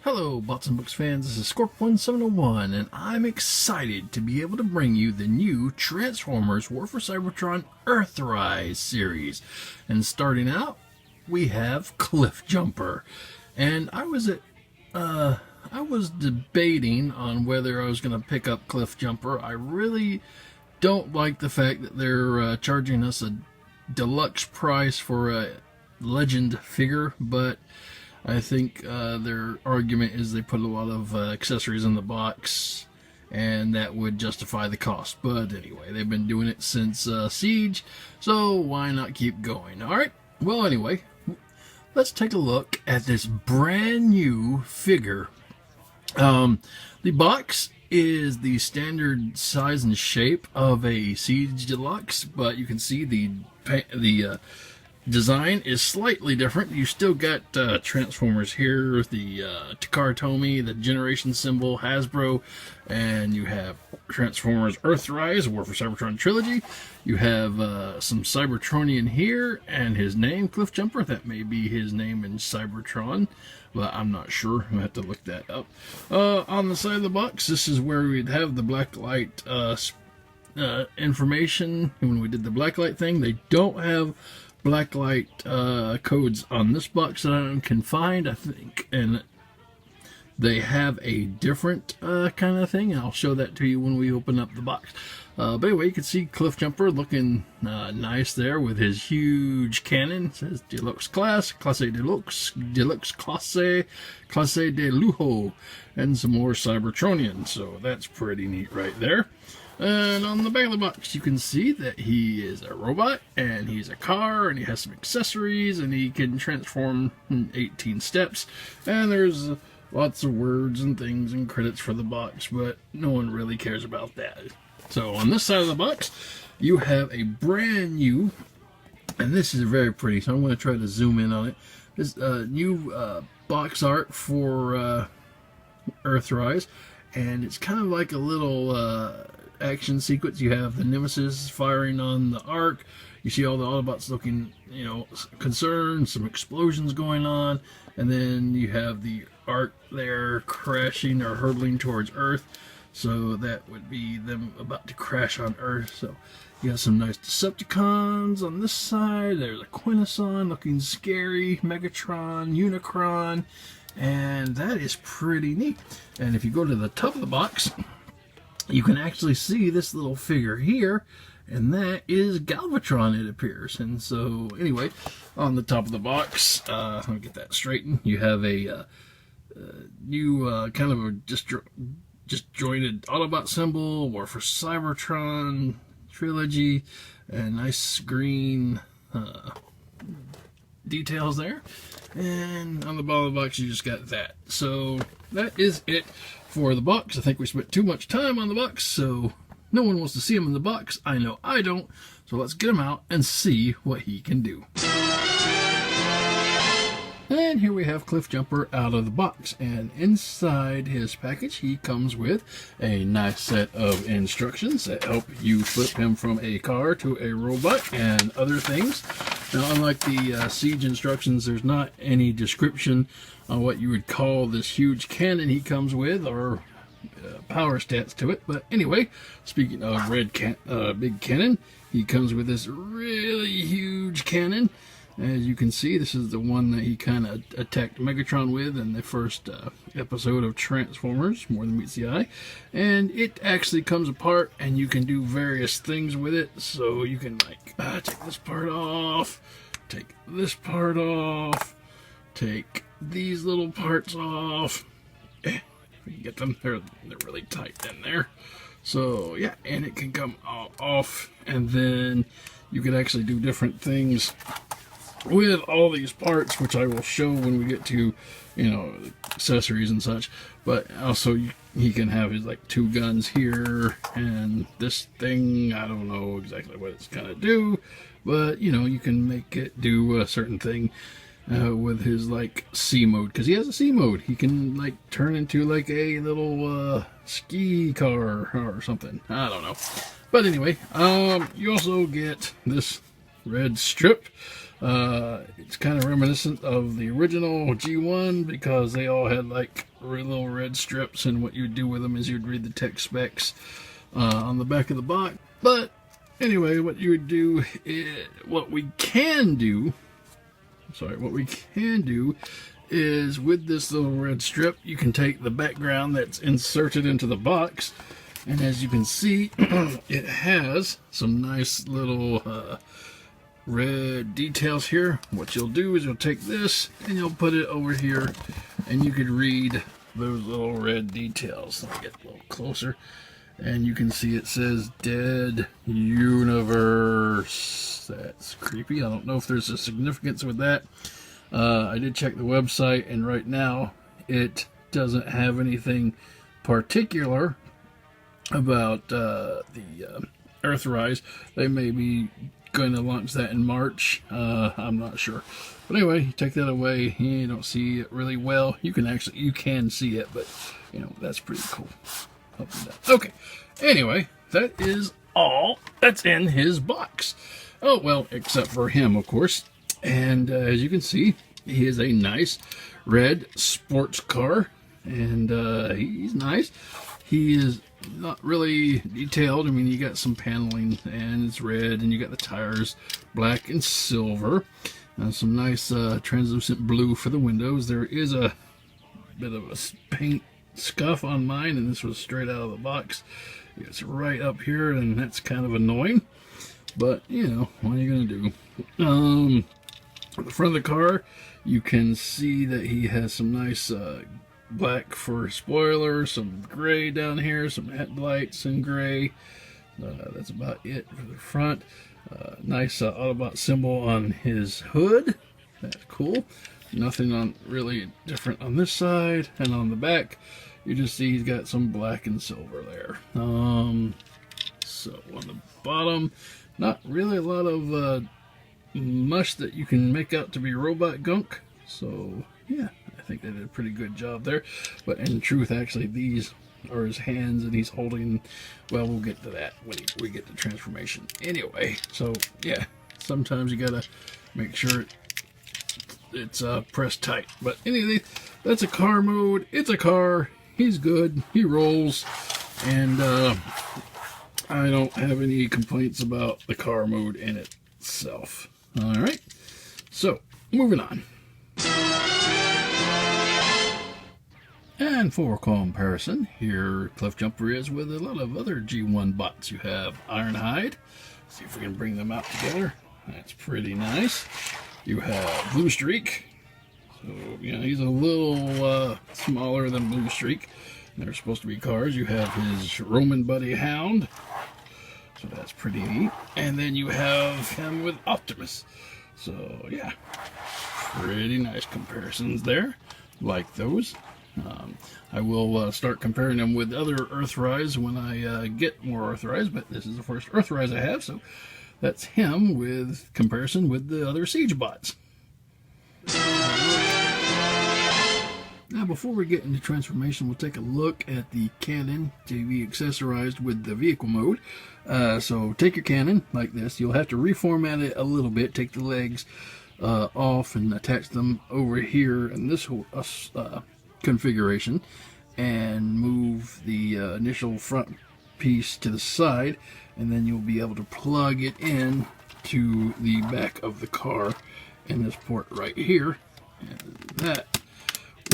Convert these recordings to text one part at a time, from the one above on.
Hello, Bots and Books fans. This is Scorp1701, and I'm excited to be able to bring you the new Transformers War for Cybertron Earthrise series. And starting out, we have Cliffjumper. And I was debating on whether I was going to pick up Cliffjumper. I really don't like the fact that they're charging us a deluxe price for a legend figure, but I think their argument is they put a lot of accessories in the box, and that would justify the cost. But anyway, they've been doing it since Siege, so why not keep going? Alright, well anyway, let's take a look at this brand new figure. The box is the standard size and shape of a Siege Deluxe, but you can see the design is slightly different. You still got Transformers here, the Takara Tomy, the Generation symbol, Hasbro, and you have Transformers Earthrise, War for Cybertron Trilogy. You have some Cybertronian here, and his name, Cliffjumper. That may be his name in Cybertron, but I'm not sure. I'll have to look that up. On the side of the box, this is where we'd have the blacklight information. When we did the blacklight thing, they don't have blacklight codes on this box that I can find, I think, and they have a different kind of thing, and I'll show that to you when we open up the box. But anyway, you can see Cliffjumper looking nice there with his huge cannon. It says Deluxe Class, Classe Deluxe, Deluxe Classe, Classe de Lujo, and some more Cybertronian, so that's pretty neat right there. And on the back of the box, you can see that he is a robot, and he's a car, and he has some accessories, and he can transform in 18 steps. And there's lots of words and things and credits for the box, but no one really cares about that. So on this side of the box, you have a brand new, and this is very pretty, so I'm going to try to zoom in on it. This new box art for Earthrise, and it's kind of like a little action sequence. You have the Nemesis firing on the Ark. You see all the Autobots looking, concerned, some explosions going on, and then you have the Ark there crashing or hurtling towards Earth. So that would be them about to crash on Earth. So you got some nice Decepticons on this side. There's a Quintesson looking scary, Megatron, Unicron, and that is pretty neat. And if you go to the top of the box, you can actually see this little figure here, and that is Galvatron, it appears. And so, anyway, on the top of the box, let me get that straightened. You have a new kind of a disjointed Autobot symbol, War for Cybertron Trilogy, and nice green details there. And on the bottom of the box, you just got that. So that is it for the box. I think we spent too much time on the box, so no one wants to see him in the box. I know I don't. So let's get him out and see what he can do. And here we have Cliffjumper out of the box, and inside his package he comes with a nice set of instructions that help you flip him from a car to a robot and other things. Now, unlike the Siege instructions, there's not any description on what you would call this huge cannon he comes with, or power stats to it. But anyway, speaking of big cannon, he comes with this really huge cannon. As you can see, this is the one that he kind of attacked Megatron with in the first episode of Transformers, More Than Meets the Eye. And it actually comes apart, and you can do various things with it. So you can, like, take this part off, take this part off, take these little parts off. You can get them, they're really tight in there. So, yeah, and it can come off, and then you can actually do different things with all these parts, which I will show when we get to, accessories and such. But also, he can have his, like, two guns here, and this thing, I don't know exactly what it's gonna do, but, you can make it do a certain thing with his, like, C mode, because he has a C mode. He can, like, turn into, like, a little ski car or something. I don't know. But anyway, you also get this red strip. It's kind of reminiscent of the original G1 because they all had like little red strips, and what you'd do with them is you'd read the tech specs on the back of the box. But anyway, what you would do is, what we can do is with this little red strip, you can take the background that's inserted into the box, and as you can see, it has some nice little red details here. What you'll do is you'll take this and you'll put it over here, and you could read those little red details. Let me get a little closer, and you can see it says Dead Universe. That's creepy. I don't know if there's a significance with that. I did check the website, and right now it doesn't have anything particular about the Earthrise. They may be going to launch that in March. I'm not sure. But anyway, you take that away. You don't see it really well. You can see it, but you know, that's pretty cool. Okay. Anyway, that is all that's in his box. Oh, well, except for him, of course. And as you can see, he is a nice red sports car, and he's nice. He is not really detailed. I mean, you got some paneling, and it's red, and you got the tires black and silver. Some nice translucent blue for the windows. There is a bit of a paint scuff on mine, and this was straight out of the box. It's right up here, and that's kind of annoying. But, you know, what are you going to do? The front of the car, you can see that he has some nice black for spoilers, some gray down here, some headlights in gray. That's about it for the front. Nice Autobot symbol on his hood. That's cool. Nothing really different on this side, and on the back, you just see he's got some black and silver there. So on the bottom, not really a lot of mush that you can make out to be robot gunk. So yeah, I think they did a pretty good job there. But in truth, actually, these are his hands, and he's holding, well, we'll get to that when we get to transformation. Anyway, so yeah, sometimes you gotta make sure it's pressed tight. But anyway, that's a car mode. It's a car. He's good. He rolls, and I don't have any complaints about the car mode in itself. All right, so moving on. And for comparison, here Cliffjumper is with a lot of other G1 bots. You have Ironhide. See if we can bring them out together. That's pretty nice. You have Blue Streak. So, you know, he's a little smaller than Blue Streak. They're supposed to be cars. You have his Roman Buddy Hound. So that's pretty neat. And then you have him with Optimus. So, yeah, pretty nice comparisons there. Like those. I will start comparing them with other Earthrise when I get more Earthrise, but this is the first Earthrise I have, so that's him with comparison with the other Siege bots. Now, before we get into transformation, we'll take a look at the cannon to be accessorized with the vehicle mode. So take your cannon like this. You'll have to reformat it a little bit. Take the legs off and attach them over here in this configuration, and move the initial front piece to the side, and then you'll be able to plug it in to the back of the car in this port right here, and that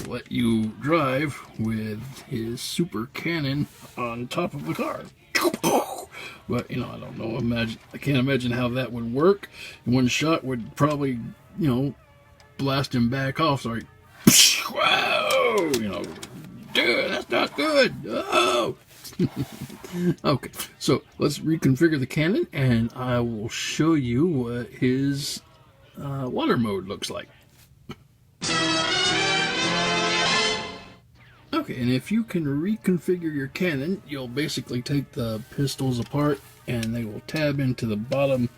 will let you drive with his super cannon on top of the car. But you know, I don't know, I can't imagine how that would work. One shot would probably, you know, blast him back off. Sorry. Whoa, you know, dude, that's not good. Oh. Okay, so let's reconfigure the cannon, and I will show you what his water mode looks like. Okay, and if you can reconfigure your cannon, you'll basically take the pistols apart, and they will tab into the bottom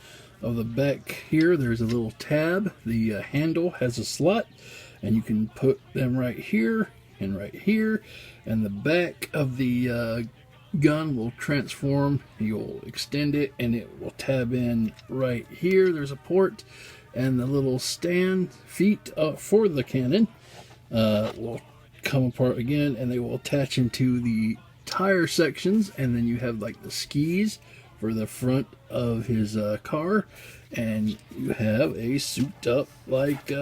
of the back here. There's a little tab. The handle has a slot, and you can put them right here and right here, and the back of the gun will transform. You'll extend it and it will tab in right here. There's a port, and the little stand feet for the cannon will come apart again, and they will attach into the tire sections. And then you have like the skis for the front of his car, and you have a souped up like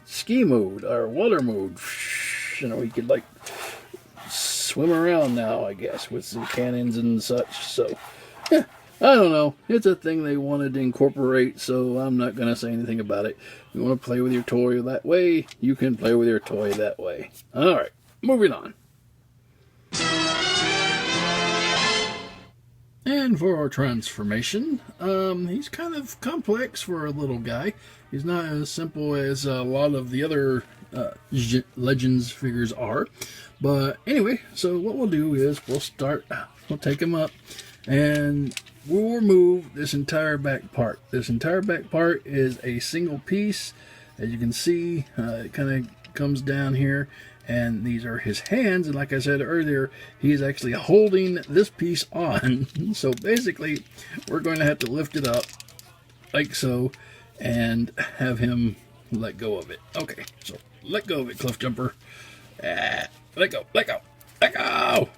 ski mode or water mode. You know, he could like swim around now, I guess, with some cannons and such. So, yeah, I don't know. It's a thing they wanted to incorporate, so I'm not going to say anything about it. If you want to play with your toy that way, you can play with your toy that way. All right, moving on. And for our transformation, he's kind of complex for a little guy. He's not as simple as a lot of the other Legends figures are. But anyway, so what we'll do is we'll take him up, and we'll remove this entire back part. This entire back part is a single piece. As you can see, it kind of comes down here, and these are his hands. And like I said earlier, he's actually holding this piece on. So basically, we're going to have to lift it up like so and have him let go of it. Okay, so let go of it, Cliffjumper. Let go, let go, let go.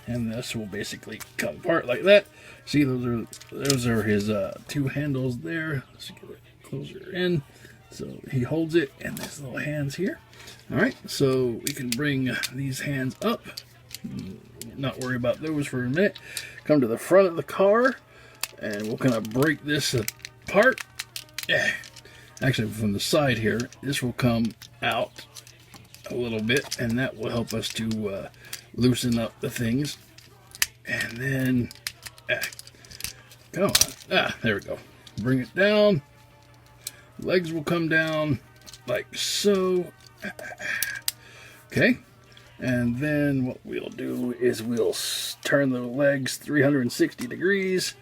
And this will basically come apart like that. See, those are his two handles there. Let's get it closer in. So he holds it, and there's little hands here. All right, so we can bring these hands up. Not worry about those for a minute. Come to the front of the car, and we'll kind of break this apart. Yeah. Actually, from the side here, this will come out a little bit, and that will help us to loosen up the things. And then, come on, there we go. Bring it down. Legs will come down like so. Okay, and then what we'll do is we'll turn the legs 360 degrees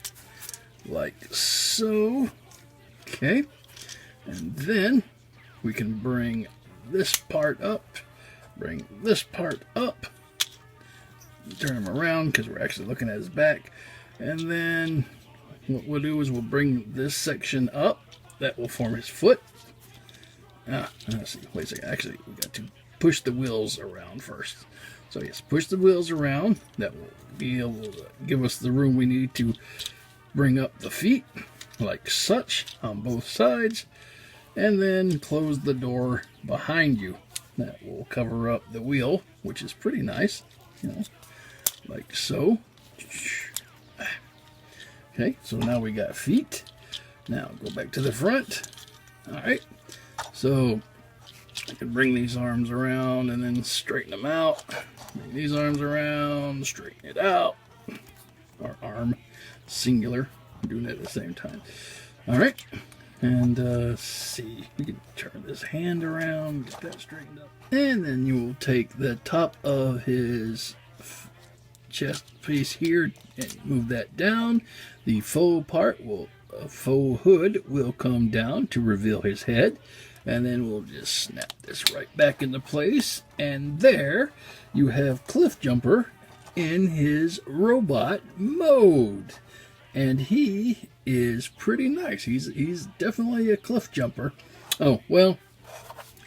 like so. Okay, and then we can bring this part up, bring this part up, turn him around because we're actually looking at his back, and then what we'll do is we'll bring this section up. That will form his foot. Let's see, wait a second, actually we got to push the wheels around first. So yes, push the wheels around. That will be able to give us the room we need to bring up the feet like such on both sides, and then close the door behind you. That will cover up the wheel, which is pretty nice, you know, like so. Okay, so now we got feet. Now go back to the front. All right, so I can bring these arms around and then straighten them out. Bring these arms around, straighten it out. Or arm, singular. I'm doing it at the same time. All right, and let's see. We can turn this hand around, get that straightened up. And then you will take the top of his chest piece here and move that down. The faux faux hood will come down to reveal his head, and then we'll just snap this right back into place, and there you have Cliffjumper in his robot mode, and he is pretty nice. He's definitely a Cliffjumper. Oh well,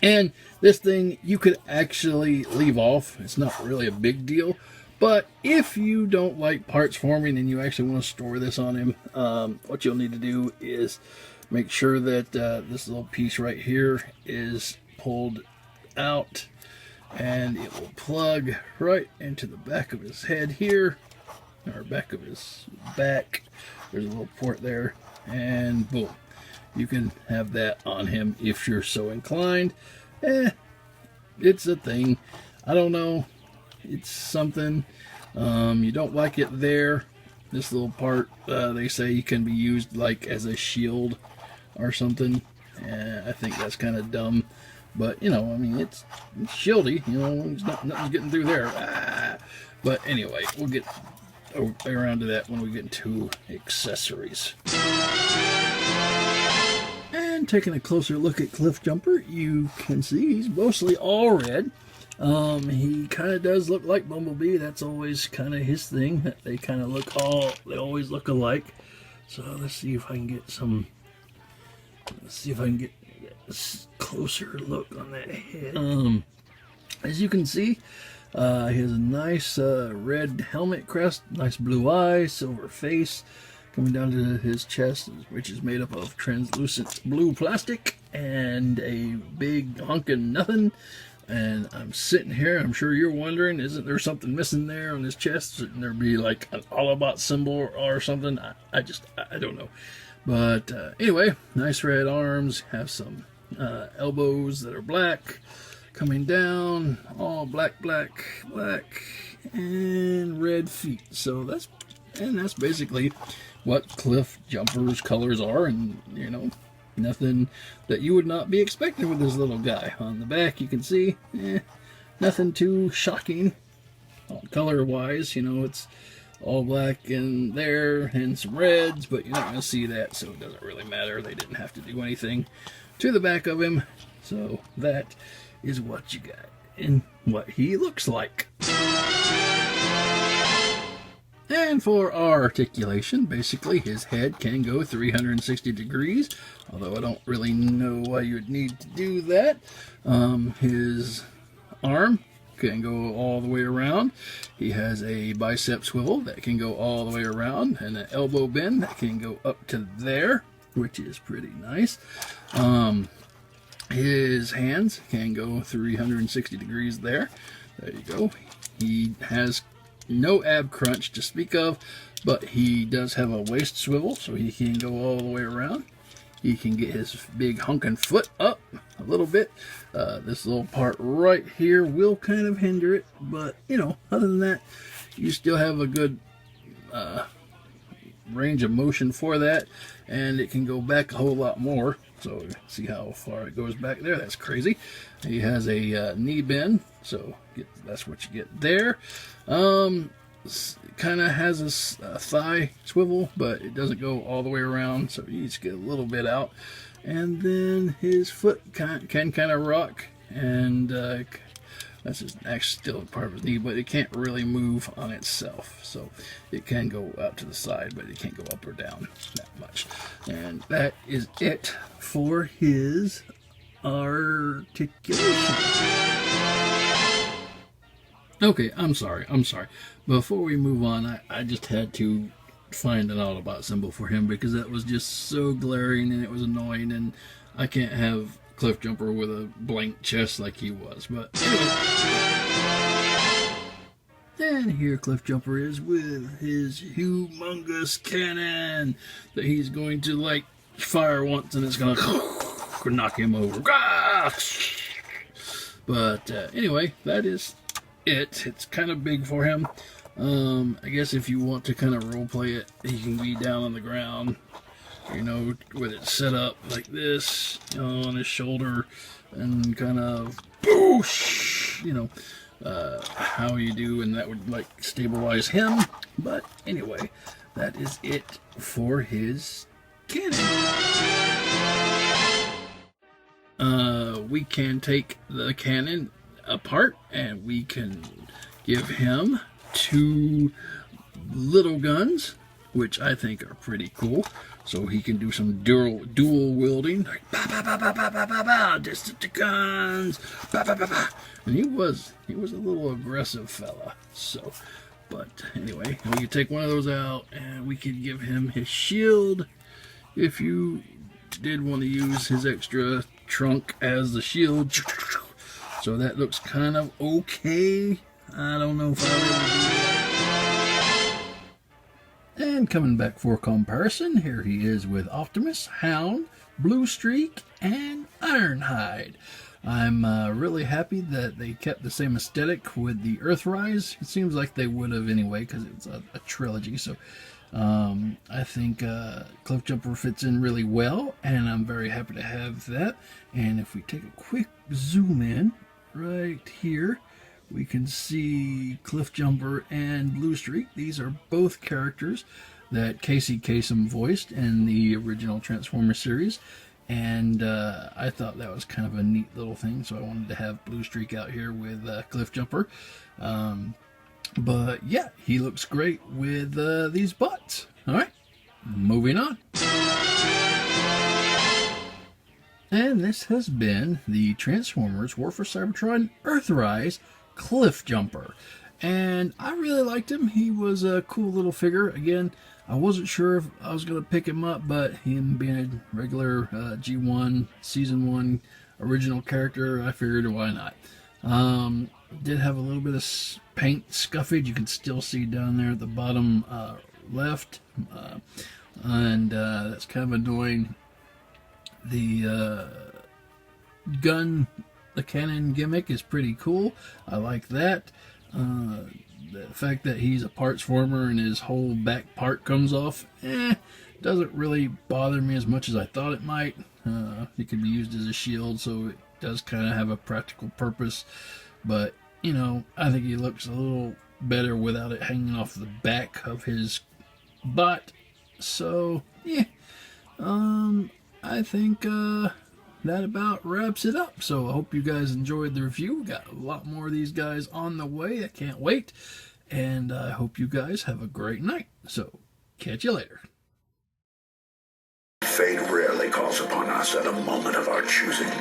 and this thing you could actually leave off. It's not really a big deal. But if you don't like parts forming and you actually want to store this on him, what you'll need to do is make sure that this little piece right here is pulled out, and it will plug right into the back of his head here, or back of his back. There's a little port there, and boom. You can have that on him if you're so inclined. It's a thing. I don't know. It's something. You don't like it there. This little part, they say, can be used like as a shield or something. I think that's kind of dumb. But, you know, I mean, it's shieldy. You know, nothing's getting through there. But anyway, we'll get around to that when we get into accessories. And taking a closer look at Cliffjumper, you can see he's mostly all red. He kind of does look like Bumblebee. That's always kind of his thing. That they kind of they always look alike. So let's see if I can get some. Let's see if I can get a closer look on that head. As you can see, he has a nice red helmet crest, nice blue eyes, silver face, coming down to his chest, which is made up of translucent blue plastic, and a big hunkin' nothing. And I'm sitting here, I'm sure you're wondering, isn't there something missing there on his chest? Shouldn't there be like an Autobot symbol or something? I don't know. But anyway, nice red arms, have some elbows that are black, coming down, all black, and red feet. So that's basically what Cliffjumper's colors are, and you know, nothing that you would not be expecting with this little guy. On the back, you can see, nothing too shocking, color-wise. You know, it's all black in there and some reds, but you're not going to see that, so it doesn't really matter. They didn't have to do anything to the back of him, so that is what you got and what he looks like. And for our articulation, basically his head can go 360 degrees, although I don't really know why you would need to do that. His arm can go all the way around. He has a bicep swivel that can go all the way around, and an elbow bend that can go up to there, which is pretty nice. His hands can go 360 degrees there. There you go. He has no ab crunch to speak of, but he does have a waist swivel, so he can go all the way around. He can get his big hunkin' foot up a little bit. This little part right here will kind of hinder it, but you know, other than that, you still have a good range of motion for that, and it can go back a whole lot more. So see how far it goes back there. That's crazy. He has a knee bend, so that's what you get there. Kind of has a thigh swivel, but it doesn't go all the way around, so you just get a little bit out. And then his foot can kind of rock, and that's just actually still part of his knee, but it can't really move on itself. So it can go out to the side, but it can't go up or down that much. And that is it for his articulation. Okay, I'm sorry. Before we move on, I just had to find an Autobot symbol for him because that was just so glaring and it was annoying, and I can't have Cliffjumper with a blank chest like he was. But anyway. And here Cliffjumper is with his humongous cannon that he's going to like fire once and it's going to knock him over. But anyway, that is it. It's kind of big for him. I guess if you want to kind of roleplay it, he can be down on the ground, you know, with it set up like this, you know, on his shoulder, and kind of boosh, you know, how you do, and that would like stabilize him. But anyway, that is it for his cannon. We can take the cannon apart and we can give him 2 little guns, which I think are pretty cool. So he can do some dual wielding, like ba ba ba ba ba ba ba ba, Decepticons, ba ba ba ba. And he was a little aggressive fella. So, but anyway, we could take one of those out, and we could give him his shield if you did want to use his extra trunk as the shield. So that looks kind of okay. I don't know if I'll ever do that. And coming back for comparison, here he is with Optimus, Hound, Blue Streak, and Ironhide. I'm really happy that they kept the same aesthetic with the Earthrise. It seems like they would have anyway, because it's a trilogy. So I think Cliffjumper fits in really well, and I'm very happy to have that. And if we take a quick zoom in right here, we can see Cliffjumper and Blue Streak. These are both characters that Casey Kasem voiced in the original Transformers series. And I thought that was kind of a neat little thing, so I wanted to have Blue Streak out here with Cliffjumper. But yeah, he looks great with these bots. All right, moving on. And this has been the Transformers War for Cybertron Earthrise Cliffjumper. And I really liked him. He was a cool little figure. Again, I wasn't sure if I was going to pick him up, but him being a regular G1, Season 1 original character, I figured why not. Did have a little bit of paint scuffage. You can still see down there at the bottom left. And that's kind of annoying. The the cannon gimmick is pretty cool. I like that. The fact that he's a parts former and his whole back part comes off, doesn't really bother me as much as I thought it might. It could be used as a shield, so it does kind of have a practical purpose. But, you know, I think he looks a little better without it hanging off the back of his bot. So, yeah. I think that about wraps it up. So I hope you guys enjoyed the review. We got a lot more of these guys on the way. I can't wait. And I hope you guys have a great night. So catch you later. Fate rarely calls upon us at a moment of our choosing.